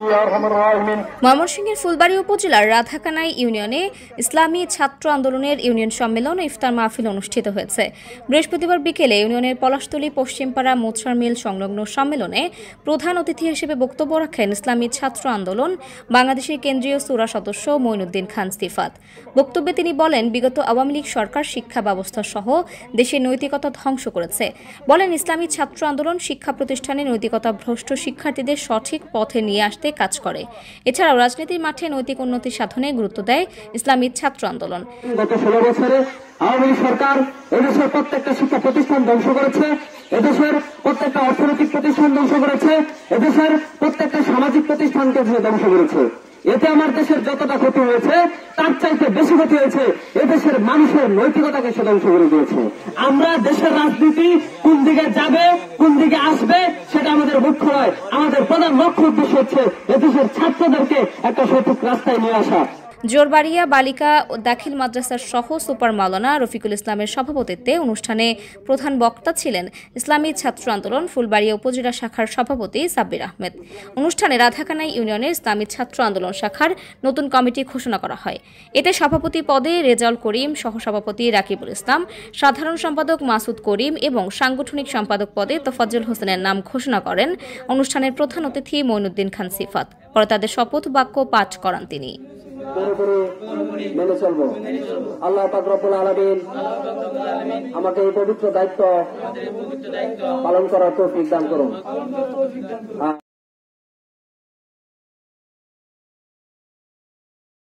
ময়মনসিংহের ফুলবাড়ী উপজেলার রাধাকানাই ইউনিয়নে ইসলামী ছাত্র আন্দোলনের ইউনিয়ন সম্মেলন ও ইফতার মাহফিল অনুষ্ঠিত হয়েছে। বৃহস্পতিবার বিকেলে ইউনিয়নের পলাশতলী পশ্চিমপাড়া মোছার মিল সংলগ্ন সম্মেলনে প্রধান অতিথি হিসেবে বক্তব্য রাখেন ইসলামী ছাত্র আন্দোলন বাংলাদেশের কেন্দ্রীয় শূরা সদস্য মঈনুদ্দিন খান সিফাত। বক্তব্যে তিনি বলেন, বিগত আওয়ামী লীগ সরকার শিক্ষা ব্যবস্থা সহ দেশের নৈতিকতা ধ্বংস করেছে। বলেন, ইসলামী ছাত্র আন্দোলন শিক্ষা প্রতিষ্ঠানে নৈতিকতা ভ্রষ্ট শিক্ষার্থীদের সঠিক পথে নিয়ে আসতে কাজ করে। এছাড়াও রাজনীতির মাঠে নৈতিক উন্নতি সাধনে গুরুত্ব দেয় ইসলামী ছাত্র আন্দোলন। গত 16 বছরে আওয়ামী লীগ সরকার এদেশের প্রত্যেকটা শিক্ষা প্রতিষ্ঠান ধ্বংস করেছে, এদেশের প্রত্যেকটা অর্থনৈতিক প্রতিষ্ঠান ধ্বংস করেছে, এদেশের প্রত্যেকটা সামাজিক প্রতিষ্ঠানকে ধ্বংস করেছে। এতে আমার দেশের যতটা ক্ষতি হয়েছে তার চাইতে বেশি ক্ষতি হয়েছে এদেশের মানুষের নৈতিকতাকে সে ধ্বংস করে দিয়েছে। আমরা দেশের রাজনীতি কোন দিকে যাবে, কোন দিকে আসবে, সেটা আমাদের মুখ্য নয়। আমাদের প্রধান লক্ষ্য উদ্দেশ্য হচ্ছে এদেশের ছাত্রদেরকে একটা সঠিক রাস্তায় নিয়ে আসা। জোরবাড়িয়া বালিকা ও দাখিল মাদ্রাসার সহ সুপার মাওলানা রফিকুল ইসলামের সভাপতিত্বে অনুষ্ঠানে প্রধান বক্তা ছিলেন ইসলামী ছাত্র আন্দোলন ফুলবাড়িয়া উপজেলা শাখার সভাপতি সাব্বির আহমেদ। অনুষ্ঠানে রাধাকানাই ইউনিয়নের ইসলামী ছাত্র আন্দোলন শাখার নতুন কমিটি ঘোষণা করা হয়। এতে সভাপতি পদে রেজাউল করিম, সহসভাপতি রাকিবুল ইসলাম, সাধারণ সম্পাদক মাসুদ করিম এবং সাংগঠনিক সম্পাদক পদে তোফাজ্জল হোসেনের নাম ঘোষণা করেন অনুষ্ঠানের প্রধান অতিথি মঈনুদ্দিন খান সিফাত। পরে তাদের শপথ বাক্য পাঠ করান তিনি। মেনে চলবো। আল্লাহ পাক রব্বুল আলামিন আমাকে এই পবিত্র দায়িত্ব পালন করার তৌফিক দান করুন।